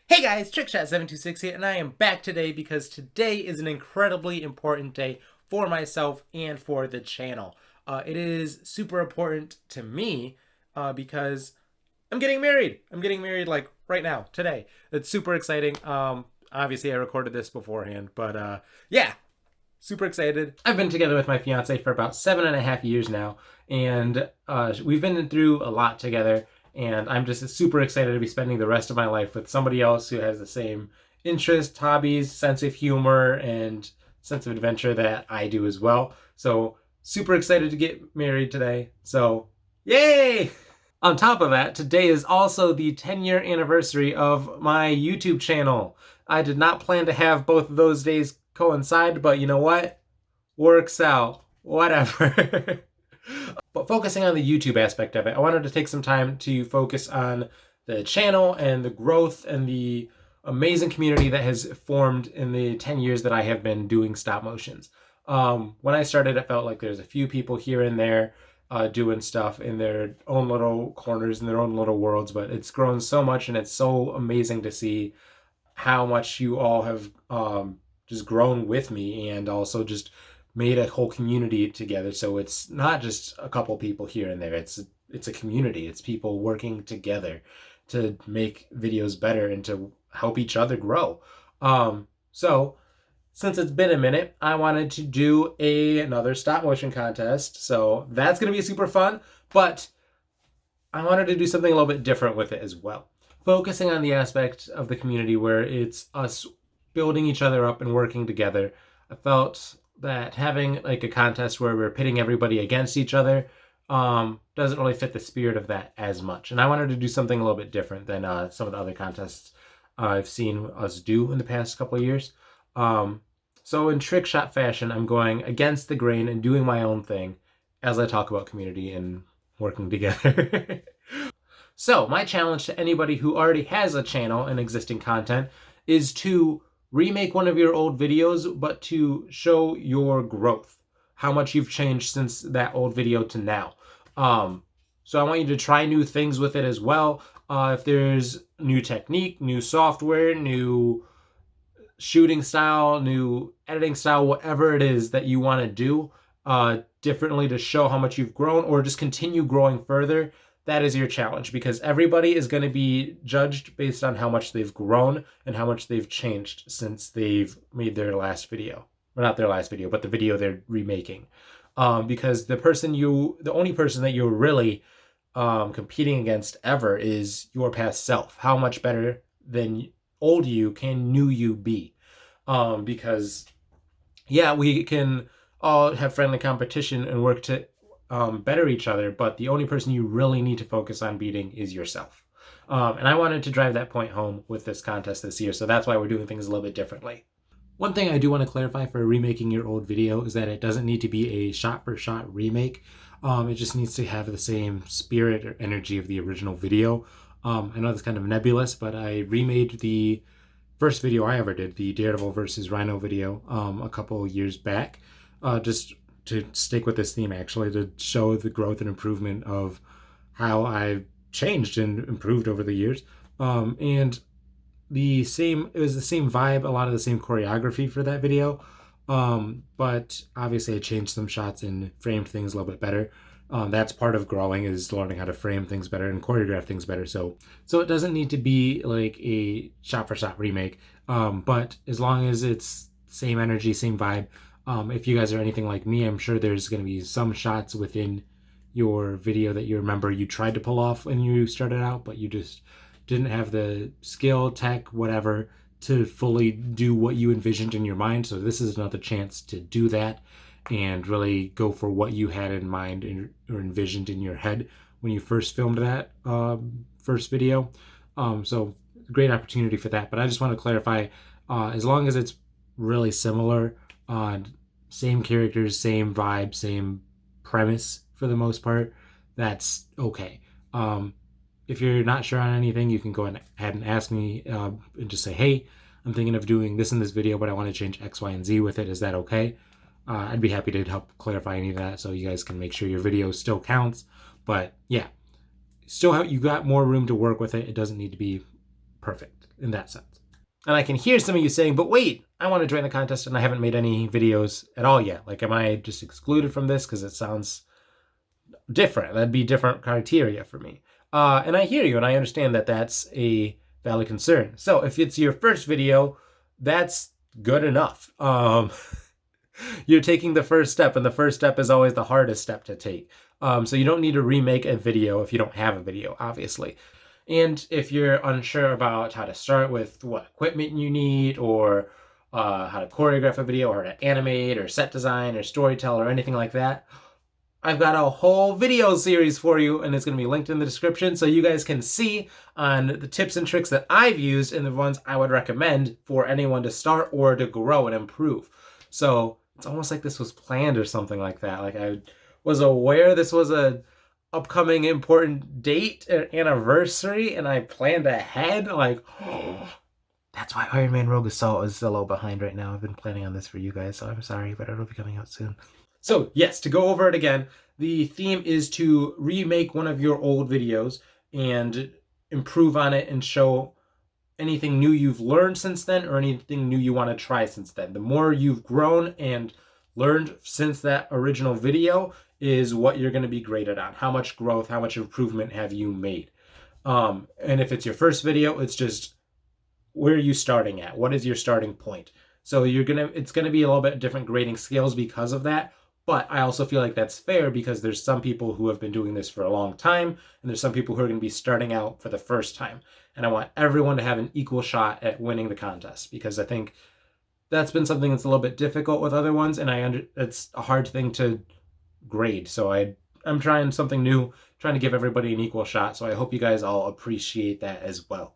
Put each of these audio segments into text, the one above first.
Hey guys, Trickshot726 here, and I am back today because today is an incredibly important day for myself and for the channel. It is super important to me because I'm getting married. I'm getting married like right now, today. It's super exciting. Obviously I recorded this beforehand, but yeah, super excited. I've been together with my fiance for about 7.5 years now, and we've been through a lot together. And I'm just super excited to be spending the rest of my life with somebody else who has the same interests, hobbies, sense of humor, and sense of adventure that I do as well. So super excited to get married today. So yay! On top of that, today is also the 10-year anniversary of my YouTube channel. I did not plan to have both of those days coincide, but you know what? Works out. Whatever. But focusing on the YouTube aspect of it, I wanted to take some time to focus on the channel and the growth and the amazing community that has formed in the 10 years that I have been doing stop motions. When I started, it felt like there's a few people here and there doing stuff in their own little corners, in their own little worlds, but it's grown so much, and it's so amazing to see how much you all have just grown with me, and also just made a whole community together. So it's not just a couple people here and there. It's a community. It's people working together to make videos better and to help each other grow. So since it's been a minute, I wanted to do another stop motion contest. So that's going to be super fun, but I wanted to do something a little bit different with it as well. Focusing on the aspect of the community where it's us building each other up and working together. I felt that having like a contest where we're pitting everybody against each other doesn't really fit the spirit of that as much. And I wanted to do something a little bit different than some of the other contests I've seen us do in the past couple of years. So in trick shot fashion, I'm going against the grain and doing my own thing as I talk about community and working together. So my challenge to anybody who already has a channel and existing content is to remake one of your old videos, but to show your growth, how much you've changed since that old video to now. So I want you to try new things with it as well. If there's new technique, new software, new shooting style, new editing style, whatever it is that you want to do differently to show how much you've grown, or just continue growing further, that is your challenge, because everybody is going to be judged based on how much they've grown and how much they've changed since they've made their last video. Well, not their last video, but the video they're remaking. Because the only person that you're really competing against ever is your past self. How much better than old you can new you be? Because yeah, we can all have friendly competition and work to better each other, but the only person you really need to focus on beating is yourself. And I wanted to drive that point home with this contest this year, so that's why we're doing things a little bit differently. One thing I do want to clarify for remaking your old video is that it doesn't need to be a shot-for-shot remake. It just needs to have the same spirit or energy of the original video. I know that's kind of nebulous, but I remade the first video I ever did, the Daredevil versus Rhino video, a couple years back, just to stick with this theme, actually, to show the growth and improvement of how I've changed and improved over the years. And it was the same vibe, a lot of the same choreography for that video. But obviously I changed some shots and framed things a little bit better. That's part of growing, is learning how to frame things better and choreograph things better. So it doesn't need to be like a shot for shot remake. But as long as it's same energy, same vibe, if you guys are anything like me, I'm sure there's going to be some shots within your video that you remember you tried to pull off when you started out, but you just didn't have the skill, tech, whatever, to fully do what you envisioned in your mind. So this is another chance to do that and really go for what you had in mind or envisioned in your head when you first filmed that first video. So great opportunity for that. But I just want to clarify, as long as it's really similar, same characters, same vibe, same premise for the most part, that's okay. If you're not sure on anything, you can go ahead and ask me and just say, hey, I'm thinking of doing this in this video, but I want to change X, Y, and Z with it. Is that okay? I'd be happy to help clarify any of that so you guys can make sure your video still counts. But yeah, still you got more room to work with it. It doesn't need to be perfect. in that sense. And I can hear some of you saying, but wait, I want to join the contest and I haven't made any videos at all yet. Like, am I just excluded from this because it sounds different? That'd be different criteria for me. And I hear you, and I understand that that's a valid concern. So if it's your first video, that's good enough. You're taking the first step, and the first step is always the hardest step to take. So you don't need to remake a video if you don't have a video, obviously. And if you're unsure about how to start with what equipment you need, or how to choreograph a video, or how to animate, or set design, or storytell, or anything like that, I've got a whole video series for you, and it's going to be linked in the description so you guys can see on the tips and tricks that I've used and the ones I would recommend for anyone to start or to grow and improve. So it's almost like this was planned or something like that. Like, I was aware this was a upcoming important date or anniversary, and I planned ahead. Like, oh, that's why Iron Man Rogue Assault is a little behind right now. I've been planning on this for you guys, so I'm sorry, but it'll be coming out soon. So yes, to go over it again, the theme is to remake one of your old videos and improve on it and show anything new you've learned since then, or anything new you want to try since then. The more you've grown and learned since that original video is what you're going to be graded on. How much growth, how much improvement have you made? And if it's your first video, it's just, where are you starting at? What is your starting point? So it's going to be a little bit different grading scales because of that. But I also feel like that's fair because there's some people who have been doing this for a long time, and there's some people who are going to be starting out for the first time. And I want everyone to have an equal shot at winning the contest, because I think that's been something that's a little bit difficult with other ones, and it's a hard thing to grade. So I'm trying something new, trying to give everybody an equal shot. So I hope you guys all appreciate that as well.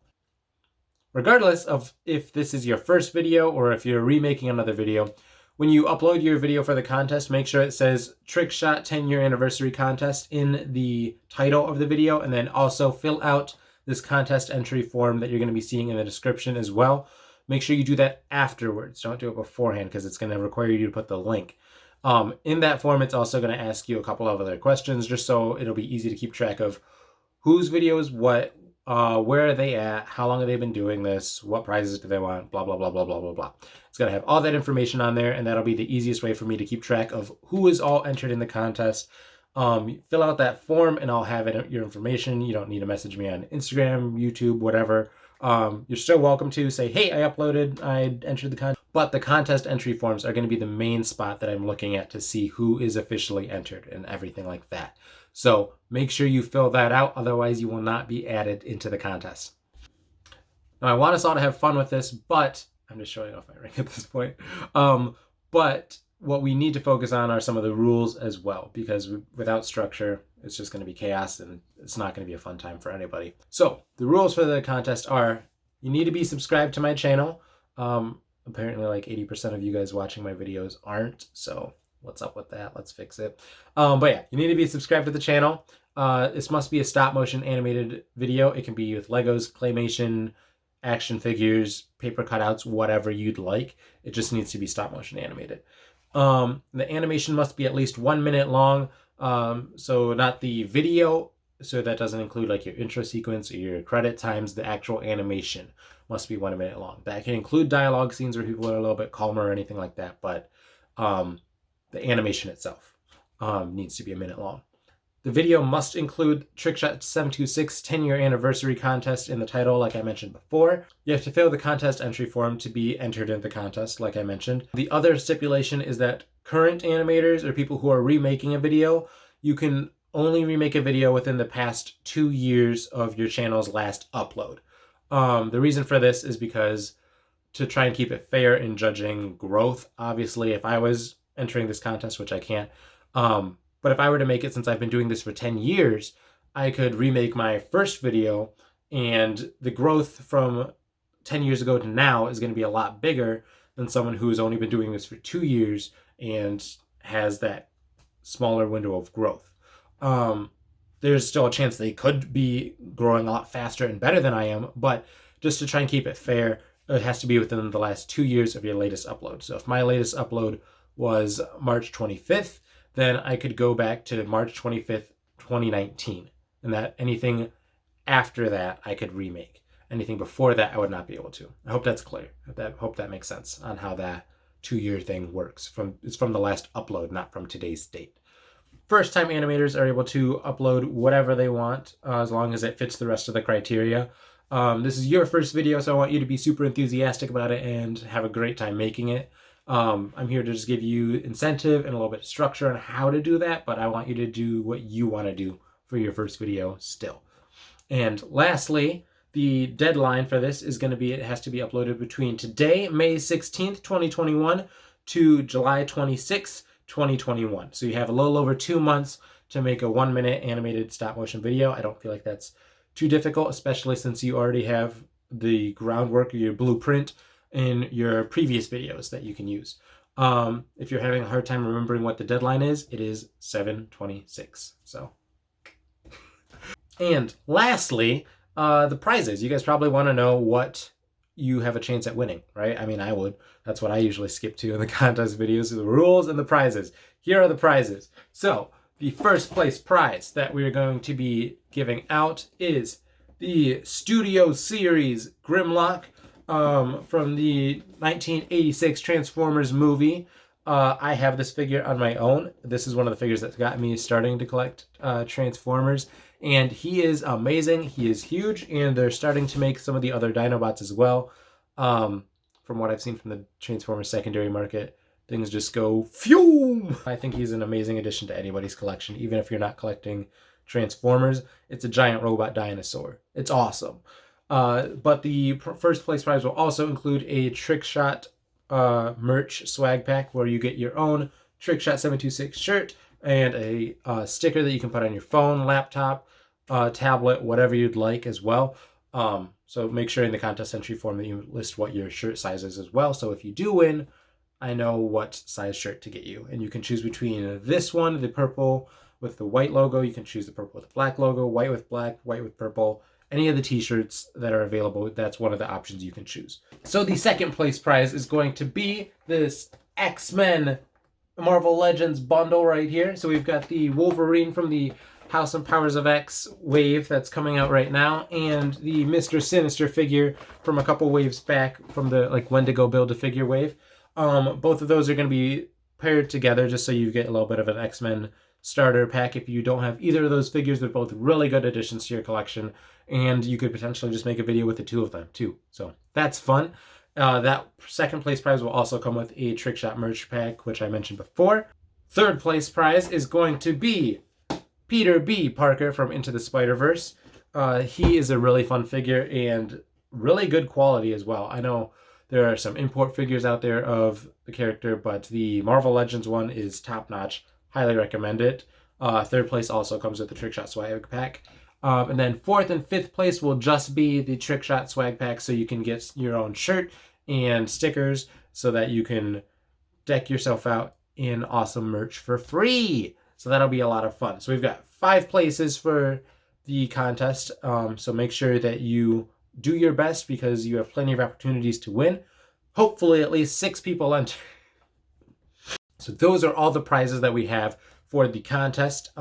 Regardless of if this is your first video or if you're remaking another video, when you upload your video for the contest, make sure it says Trickshot 10-year anniversary contest in the title of the video, and then also fill out this contest entry form that you're going to be seeing in the description as well. Make sure you do that afterwards. Don't do it beforehand, because it's going to require you to put the link. In that form, it's also going to ask you a couple of other questions, just so it'll be easy to keep track of whose video is what, where are they at, how long have they been doing this, what prizes do they want, blah, blah, blah, blah, blah, blah, blah. It's going to have all that information on there, and that'll be the easiest way for me to keep track of who is all entered in the contest. Fill out that form, and I'll have your information. You don't need to message me on Instagram, YouTube, whatever. You're still welcome to say, hey, I entered the contest. But the contest entry forms are going to be the main spot that I'm looking at to see who is officially entered and everything like that. So make sure you fill that out, otherwise you will not be added into the contest. Now, I want us all to have fun with this, but I'm just showing off my ring at this point. But what we need to focus on are some of the rules as well, because without structure, it's just going to be chaos, and it's not going to be a fun time for anybody. So the rules for the contest are, you need to be subscribed to my channel. Apparently like 80% of you guys watching my videos aren't, so what's up with that? Let's fix it. But yeah, you need to be subscribed to the channel. This must be a stop motion animated video. It can be with Legos, Claymation, action figures, paper cutouts, whatever you'd like. It just needs to be stop motion animated. The animation must be at least 1 minute long. So not the video, so that doesn't include like your intro sequence or your credit times. The actual animation must be 1 minute long. That can include dialogue scenes where people are a little bit calmer or anything like that, but the animation itself needs to be 1 minute long. The video must include Trickshot726's 10-year anniversary contest in the title, like I mentioned before. You have to fill the contest entry form to be entered in the contest, like I mentioned. The other stipulation is that current animators or people who are remaking a video, you can only remake a video within the past 2 years of your channel's last upload. The reason for this is because to try and keep it fair in judging growth. Obviously, if I was entering this contest, which I can't, but if I were to make it, since I've been doing this for 10 years, I could remake my first video, and the growth from 10 years ago to now is going to be a lot bigger than someone who's only been doing this for 2 years and has that smaller window of growth. There's still a chance they could be growing a lot faster and better than I am, but just to try and keep it fair, it has to be within the last 2 years of your latest upload. So if my latest upload was March 25th, then I could go back to March 25th, 2019. And that anything after that I could remake. Anything before that, I would not be able to. I hope that's clear. Hope that makes sense on how that 2-year thing works. It's from the last upload, not from today's date. First time animators are able to upload whatever they want, as long as it fits the rest of the criteria. This is your first video, so I want you to be super enthusiastic about it and have a great time making it. I'm here to just give you incentive and a little bit of structure on how to do that, but I want you to do what you want to do for your first video still. And lastly, the deadline for this is going to be, it has to be uploaded between today, May 16th, 2021 to July 26th, 2021. So you have a little over 2 months to make a 1-minute animated stop motion video. I don't feel like that's too difficult, especially since you already have the groundwork or your blueprint in your previous videos that you can use. If you're having a hard time remembering what the deadline is, it is 7/26. So, and lastly, the prizes. You guys probably want to know what you have a chance at winning, right? I mean, I would. That's what I usually skip to in the contest videos, the rules and the prizes. Here are the prizes. So the first place prize that we are going to be giving out is the Studio Series Grimlock from the 1986 Transformers movie. I have this figure on my own. This is one of the figures that got me starting to collect Transformers. And he is amazing. He is huge. And they're starting to make some of the other Dinobots as well. From what I've seen from the Transformers secondary market, things just go phew. I think he's an amazing addition to anybody's collection. Even if you're not collecting Transformers, it's a giant robot dinosaur. It's awesome. But the first place prize will also include a Trickshot merch swag pack where you get your own Trickshot726 shirt and a sticker that you can put on your phone, laptop, tablet, whatever you'd like as well. So make sure in the contest entry form that you list what your shirt size is as well. So if you do win, I know what size shirt to get you. And you can choose between this one, the purple with the white logo. You can choose the purple with the black logo, white with black, white with purple. Any of the t-shirts that are available, that's one of the options you can choose. So the second place prize is going to be this X-Men Marvel Legends bundle right here. So we've got the Wolverine from the House and Powers of X wave that's coming out right now, and the Mr. Sinister figure from a couple waves back from the Wendigo Build-A-Figure wave. Both of those are going to be paired together just so you get a little bit of an X-Men starter pack. If you don't have either of those figures, they're both really good additions to your collection, and you could potentially just make a video with the two of them too. So that's fun. That second place prize will also come with a Trickshot merch pack, which I mentioned before. Third place prize is going to be Peter B. Parker from Into the Spider-Verse. He is a really fun figure and really good quality as well. I know there are some import figures out there of the character, but the Marvel Legends one is top-notch. Highly recommend it. Third place also comes with the Trickshot swag pack. And then fourth and fifth place will just be the Trickshot swag pack, so you can get your own shirt and stickers so that you can deck yourself out in awesome merch for free. So that'll be a lot of fun. So we've got 5 places for the contest. So make sure that you do your best because you have plenty of opportunities to win. Hopefully at least 6 people enter. So those are all the prizes that we have for the contest.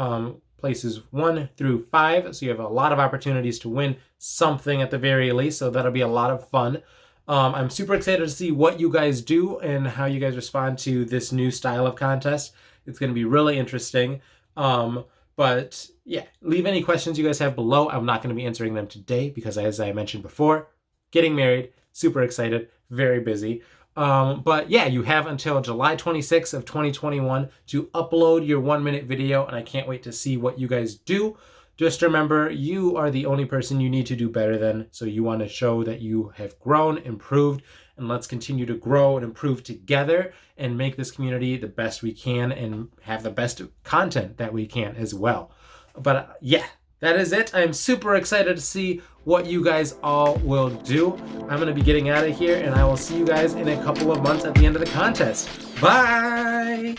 Places 1 through 5. So you have a lot of opportunities to win something at the very least. So that'll be a lot of fun. I'm super excited to see what you guys do and how you guys respond to this new style of contest. It's going to be really interesting. But yeah, leave any questions you guys have below. I'm not going to be answering them today because, as I mentioned before, getting married, super excited, very busy. But yeah, you have until July 26th of 2021 to upload your 1-minute video, and I can't wait to see what you guys do. Just remember, you are the only person you need to do better than, so you want to show that you have grown, improved, and let's continue to grow and improve together and make this community the best we can and have the best content that we can as well. But yeah, that is it. I'm super excited to see what you guys all will do. I'm going to be getting out of here, and I will see you guys in a couple of months at the end of the contest. Bye!